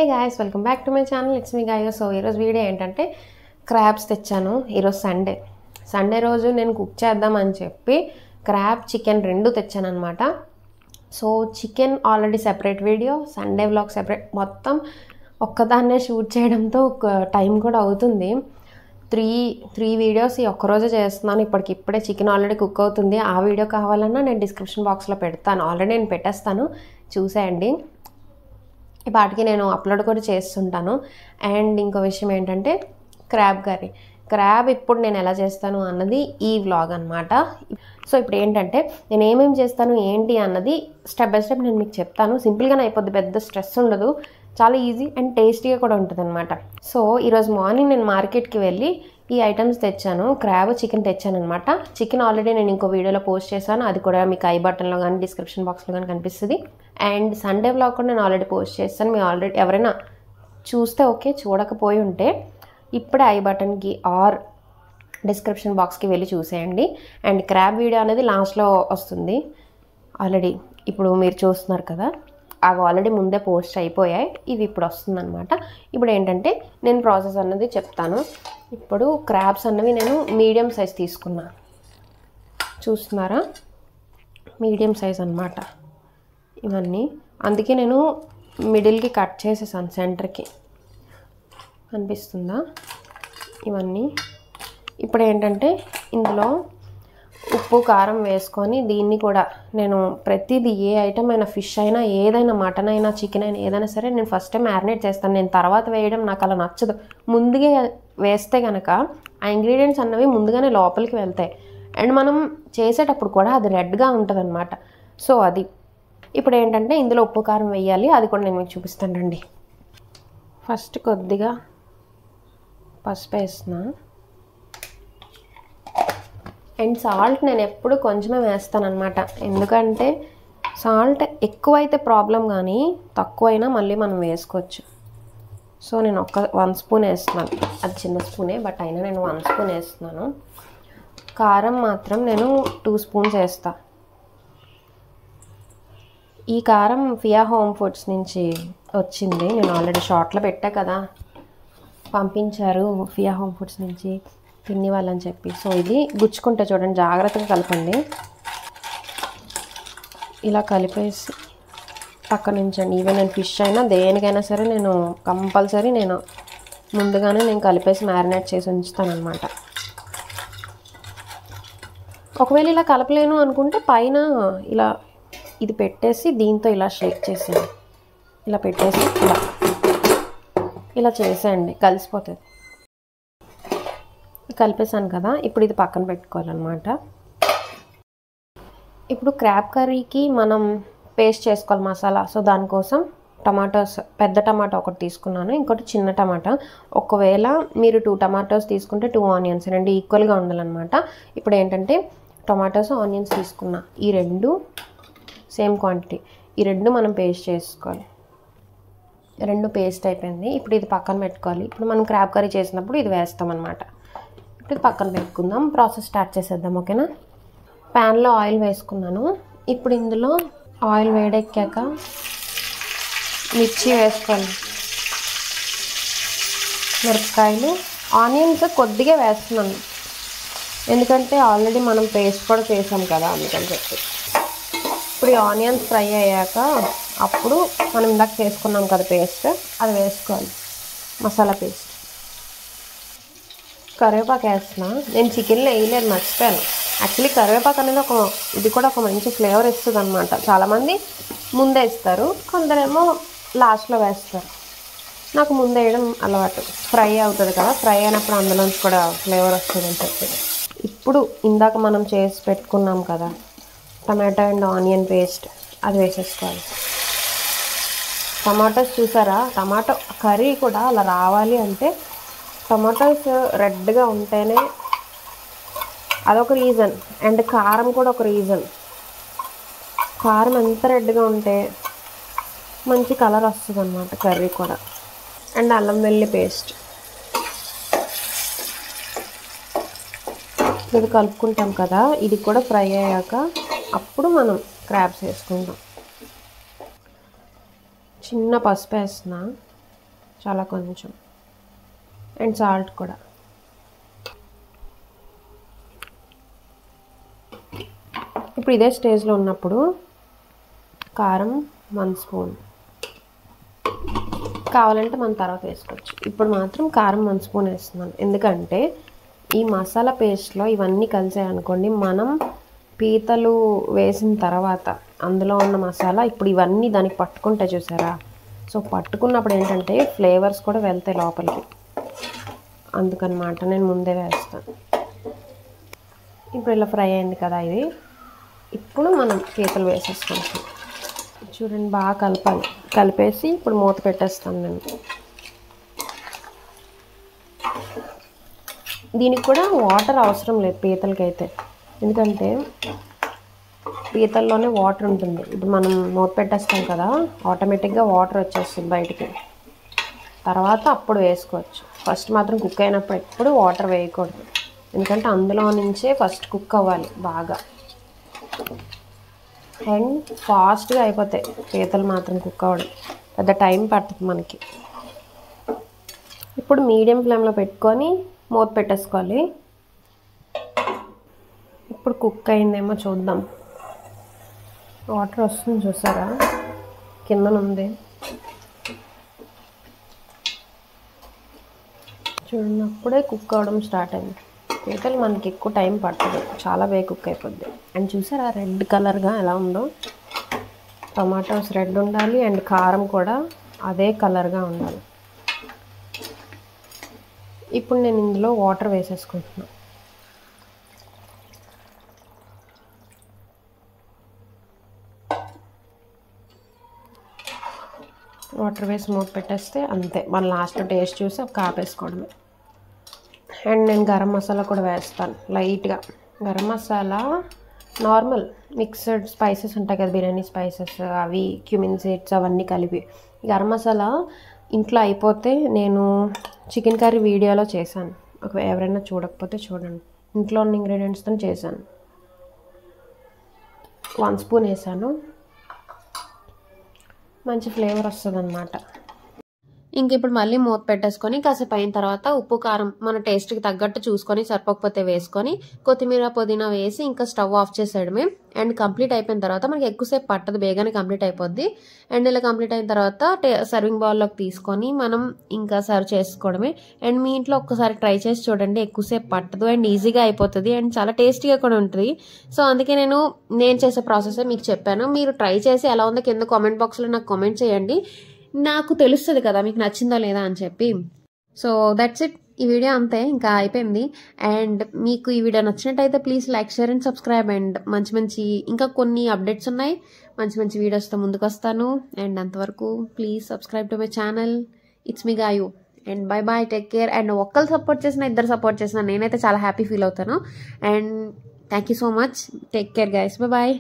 Hey guys, welcome back to my channel. It's me Gaia. So ఈరోజు video ఏంటంటే crabs తెచ్చాను. ఈరోజు Sunday రోజు నేను కుక్ చేద్దామని చెప్పి క్రాబ్ చికెన్ రెండు తెచ్చాను అనమాట. So chicken already separate video, Sunday vlog separate, మొత్తం ఒక్కదాన్నే షూట్ చేయడంతో ఒక టైం కూడా అవుతుంది. త్రీ వీడియోస్ ఈ ఒక్కరోజే చేస్తున్నాను. ఇప్పుడే చికెన్ ఆల్రెడీ కుక్ అవుతుంది. ఆ వీడియో కావాలన్నా నేను డిస్క్రిప్షన్ బాక్స్లో పెడతాను. ఆల్రెడీ నేను పెట్టేస్తాను, చూసేయండి. వాటికి నేను అప్లోడ్ కూడా చేస్తుంటాను. అండ్ ఇంకో విషయం ఏంటంటే క్రాబ్ కర్రీ. క్రాబ్ ఇప్పుడు నేను ఎలా చేస్తాను అన్నది ఈ వ్లాగ్ అనమాట. సో ఇప్పుడు ఏంటంటే నేను ఏమేమి చేస్తాను ఏంటి అన్నది స్టెప్ బై స్టెప్ నేను మీకు చెప్తాను. సింపుల్గానే అయిపోద్ది, పెద్ద స్ట్రెస్ ఉండదు, చాలా ఈజీ అండ్ టేస్టీగా కూడా ఉంటుంది అనమాట. సో ఈరోజు మార్నింగ్ నేను మార్కెట్కి వెళ్ళి ఈ ఐటమ్స్ తెచ్చాను. క్రాబ్ చికెన్ తెచ్చాను అనమాట. చికెన్ ఆల్రెడీ నేను ఇంకో వీడియోలో పోస్ట్ చేశాను, అది కూడా మీకు ఐ బటన్లో కానీ డిస్క్రిప్షన్ బాక్స్లో కానీ కనిపిస్తుంది. అండ్ సండే వ్లాగ్ కూడా నేను ఆల్రెడీ పోస్ట్ చేస్తాను. మీరు ఆల్రెడీ ఎవరైనా చూస్తే ఓకే, చూడకపోయి ఉంటే ఇప్పుడే ఐ బటన్కి ఆర్ డిస్క్రిప్షన్ బాక్స్కి వెళ్ళి చూసేయండి. అండ్ క్రాబ్ వీడియో అనేది లాస్ట్లో వస్తుంది. ఆల్రెడీ ఇప్పుడు మీరు చూస్తున్నారు కదా, అవి ఆల్రెడీ ముందే పోస్ట్ అయిపోయాయి, ఇవి ఇప్పుడు వస్తుందన్నమాట. ఇప్పుడు ఏంటంటే నేను ప్రాసెస్ అన్నది చెప్తాను. ఇప్పుడు క్రాబ్స్ అన్నవి నేను మీడియం సైజ్ తీసుకున్నా, చూస్తున్నారా, మీడియం సైజ్ అన్నమాట ఇవన్నీ. అందుకే నేను మిడిల్కి కట్ చేసేసాను, సెంటర్కి కనిపిస్తుందా ఇవన్నీ. ఇప్పుడు ఏంటంటే ఇందులో ఉప్పు కారం వేసుకొని దీన్ని కూడా నేను ప్రతిదీ ఏ ఐటమ్ అయినా, ఫిష్ అయినా, ఏదైనా, మటన్ అయినా, చికెన్ అయినా, ఏదైనా సరే నేను ఫస్టే మ్యారినేట్ చేస్తాను. నేను తర్వాత వేయడం నాకు అలా నచ్చదు. ముందుగా వేస్తే కనుక ఆ ఇంగ్రీడియంట్స్ అన్నవి ముందుగానే లోపలికి వెళ్తాయి అండ్ మనం చేసేటప్పుడు కూడా అది రెడ్గా ఉంటుంది అనమాట. సో అది ఇప్పుడు ఏంటంటే ఇందులో ఉప్పు కారం వేయాలి, అది కూడా నేను మీకు చూపిస్తాను రండి. ఫస్ట్ కొద్దిగా పసుపు వేస్తున్నా. అండ్ సాల్ట్ నేను ఎప్పుడు కొంచెమే వేస్తాను అనమాట, ఎందుకంటే సాల్ట్ ఎక్కువైతే ప్రాబ్లం, కానీ తక్కువైనా మళ్ళీ మనం వేసుకోవచ్చు. సో నేను 1 స్పూన్ వేస్తున్నాను, అది చిన్న స్పూనే బట్ అయినా నేను 1 స్పూన్ వేస్తున్నాను. కారం మాత్రం నేను 2 స్పూన్స్ వేస్తాను. ఈ కారం ఫియా హోమ్ ఫుడ్స్ నుంచి వచ్చింది, నేను ఆల్రెడీ షార్ట్లో పెట్టా కదా, పంపించారు ఫియా హోమ్ ఫుడ్స్ నుంచి తిని వాళ్ళని చెప్పి. సో ఇది గుచ్చుకుంటే చూడండి, జాగ్రత్తగా కలపండి. ఇలా కలిపేసి పక్కన ఉంచండి. ఈవెన్ నేను ఫిష్ అయినా దేనికైనా సరే నేను కంపల్సరీ నేను ముందుగానే నేను కలిపేసి మ్యారినేట్ చేసి ఉంచుతాను అనమాట. ఒకవేళ ఇలా కలపలేను అనుకుంటే పైన ఇలా ఇది పెట్టేసి దీంతో ఇలా షేక్ చేసేయండి, ఇలా పెట్టేసి ఇలా చేసేయండి, కలిసిపోతుంది. కలిపేసాను కదా, ఇప్పుడు ఇది పక్కన పెట్టుకోవాలన్నమాట. ఇప్పుడు క్రాబ్ కర్రీకి మనం పేస్ట్ చేసుకోవాలి మసాలా. సో దానికోసం టమాటోస్, పెద్ద టమాటా ఒకటి తీసుకున్నాను, ఇంకోటి చిన్న టమాటా. ఒకవేళ మీరు 2 టమాటోస్ తీసుకుంటే 2 ఆనియన్స్, రెండు ఈక్వల్గా ఉండాలన్నమాట. ఇప్పుడు ఏంటంటే టమాటోస్, ఆనియన్స్ తీసుకున్నా, ఈ రెండు సేమ్ క్వాంటిటీ, ఈ రెండు మనం పేస్ట్ చేసుకోవాలి. రెండు పేస్ట్ అయిపోయింది. ఇప్పుడు ఇది పక్కన పెట్టుకోవాలి. ఇప్పుడు మనం క్రాబ్ కర్రీ చేసినప్పుడు ఇది వేస్తాం అన్నమాట. ఇప్పుడు ఇది పక్కన పెట్టుకుందాం, ప్రాసెస్ స్టార్ట్ చేసేద్దాం, ఓకేనా. ప్యాన్లో ఆయిల్ వేసుకున్నాను. ఇప్పుడు ఇందులో ఆయిల్ వేడెక్కాక మిర్చి వేసుకోవాలి, మిరపకాయలు, ఆనియన్స్ కొద్దిగా వేస్తున్నాను ఎందుకంటే ఆల్రెడీ మనం పేస్ట్ కూడా చేసాం కదా, అందుకని చెప్పి. ఇప్పుడు ఈ ఆనియన్స్ ఫ్రై అయ్యాక అప్పుడు మనం ఇందాక చేసుకున్నాం కదా పేస్ట్, అది వేసుకోవాలి, మసాలా పేస్ట్. కరివేపాకు వేస్తున్నా, నేను చికెన్లో వేయలేదు, మర్చిపోయాను. యాక్చువల్లీ కరివేపాకు అనేది ఇది కూడా ఒక మంచి ఫ్లేవర్ ఇస్తుంది అనమాట. చాలామంది ముందే ఇస్తారు, కొందరేమో లాస్ట్లో వేస్తారు. నాకు ముందే వేయడం అలవాటు, ఫ్రై అవుతుంది కదా, ఫ్రై అయినప్పుడు అందులోంచి కూడా ఫ్లేవర్ వస్తుంది అని చెప్పి. ఇప్పుడు ఇందాక మనం చేసి పెట్టుకున్నాం కదా టమాటో అండ్ ఆనియన్ పేస్ట్, అది వేసేసుకోవాలి. టమాటోస్ చూసారా, టమాటో కర్రీ కూడా అలా రావాలి అంటే టమాటోస్ రెడ్గా ఉంటేనే, అదొక రీజన్. అండ్ కారం కూడా ఒక రీజన్. కారం ఎంత రెడ్గా ఉంటే మంచి కలర్ వస్తుంది అన్నమాట కర్రీ కూడా. అండ్ అల్లం వెల్లుల్లి పేస్ట్, ఇది కలుపుకుంటాం కదా, ఇది కూడా ఫ్రై అయ్యాక అప్పుడు మనం క్రాబ్స్ వేసుకుంటాం. చిన్న పసుపు వేస్తున్నా, చాలా కొంచెం, అండ్ సాల్ట్ కూడా. ఇప్పుడు ఇదే స్టేజ్లో ఉన్నప్పుడు కారం 1 స్పూన్, కావాలంటే మనం తర్వాత వేసుకోవచ్చు. ఇప్పుడు మాత్రం కారం 1 స్పూన్ వేస్తున్నాను, ఎందుకంటే ఈ మసాలా పేస్ట్లో ఇవన్నీ కలిసాయి అనుకోండి, మనం పీతలు వేసిన తర్వాత అందులో ఉన్న మసాలా ఇప్పుడు ఇవన్నీ దానికి పట్టుకుంటే చూసారా, సో పట్టుకున్నప్పుడు ఏంటంటే ఫ్లేవర్స్ కూడా వెళ్తాయి లోపలికి, అందుకనమాట నేను ముందే వేస్తాను. ఇప్పుడు ఇలా ఫ్రై అయింది కదా ఇది, ఇప్పుడు మనం పీతలు వేసేసుకుంటాం. చూడండి బాగా కలపాలి, కలిపేసి ఇప్పుడు మూత పెట్టేస్తాను నేను. దీనికి కూడా వాటర్ అవసరం లేదు పీతలకైతే, ఎందుకంటే పీతల్లోనే వాటర్ ఉంటుంది. ఇప్పుడు మనం మూత పెట్టేస్తాం కదా, ఆటోమేటిక్గా వాటర్ వచ్చేస్తుంది బయటికి, తర్వాత అప్పుడు వేసుకోవచ్చు. ఫస్ట్ మాత్రం కుక్ అయినప్పుడు ఎప్పుడు వాటర్ వేయకూడదు, ఎందుకంటే అందులో నుంచే ఫస్ట్ కుక్ అవ్వాలి బాగా, అండ్ ఫాస్ట్గా అయిపోతాయి పీతలు మాత్రం కుక్ అవ్వడం, పెద్ద టైం పడుతుంది మనకి. ఇప్పుడు మీడియం ఫ్లేమ్లో పెట్టుకొని మూత పెట్టేసుకోవాలి. ఇప్పుడు కుక్ అయిందేమో చూద్దాం. వాటర్ వస్తుంది చూసారా, కిందనుంది చూడండి, అప్పుడే కుక్ అవ్వడం స్టార్ట్ అయింది. పీతలు మనకి ఎక్కువ టైం పడుతుంది, చాలా బాగా కుక్ అయిపోద్ది. అండ్ చూసారా రెడ్ కలర్గా ఎలా ఉందో, టొమాటోస్ రెడ్ ఉండాలి అండ్ కారం కూడా అదే కలర్గా ఉండాలి. ఇప్పుడు నేను ఇందులో వాటర్ వేసేసుకుంటున్నాను. వాటర్ వేసి మూత పెట్టేస్తే అంతే, మన లాస్ట్ టేస్ట్ చూసి ఒక ఆపేసుకోవడమే. అండ్ నేను గరం మసాలా కూడా వేస్తాను లైట్గా. Garam masala normal mixed spices ఉంటాయి కదా, బిర్యానీ స్పైసెస్, అవి క్యూమిన్ సీడ్స్ అవన్నీ కలిపి. గరం మసాలా ఇంట్లో అయిపోతే నేను చికెన్ కర్రీ వీడియోలో చేశాను, ఎవరైనా చూడకపోతే చూడండి, ఇంట్లో ఉన్న ఇంగ్రీడియంట్స్తో చేశాను. 1 స్పూన్ వేసాను, మంచి ఫ్లేవర్ వస్తుంది అన్నమాట. ఇంక ఇప్పుడు మళ్ళీ మూత పెట్టేసుకొని కాసేపు అయిన తర్వాత ఉప్పు కారం మన టేస్ట్కి తగ్గట్టు చూసుకొని, సరిపోకపోతే వేసుకొని కొత్తిమీర పుదీనా వేసి ఇంకా స్టవ్ ఆఫ్ చేసేయడమే. అండ్ కంప్లీట్ అయిపోయిన తర్వాత మనకి ఎక్కువసేపు పట్టదు, బేగానే కంప్లీట్ అయిపోద్ది. అండ్ ఇలా కంప్లీట్ అయిన తర్వాత సర్వింగ్ బౌల్లోకి తీసుకొని మనం ఇంకా సర్వ్ చేసుకోవడమే. అండ్ మీ ఇంట్లో ఒక్కసారి ట్రై చేసి చూడండి, ఎక్కువసేపు పట్టదు అండ్ ఈజీగా అయిపోతుంది అండ్ చాలా టేస్టీగా కూడా ఉంటుంది. సో అందుకే నేను చేసే ప్రాసెస్ మీకు చెప్పాను. మీరు ట్రై చేసి ఎలా ఉందో కింద కామెంట్ బాక్స్లో నాకు కామెంట్ చేయండి, నాకు తెలుస్తుంది కదా మీకు నచ్చిందో లేదా అని చెప్పి. సో దట్స్ ఇట్, ఈ వీడియో అంతే, ఇంకా అయిపోయింది. అండ్ మీకు ఈ వీడియో నచ్చినట్టయితే please like, share and subscribe. And మంచి ఇంకా కొన్ని అప్డేట్స్ ఉన్నాయి, మంచి వీడియోస్తో ముందుకు వస్తాను. అండ్ అంతవరకు please subscribe to my channel. It's me Gayu and bye bye, take care. And ఒక్కరు సపోర్ట్ చేసినా ఇద్దరు సపోర్ట్ చేసినా నేనైతే చాలా హ్యాపీ ఫీల్ అవుతాను. And thank you so much, take care guys, bye bye.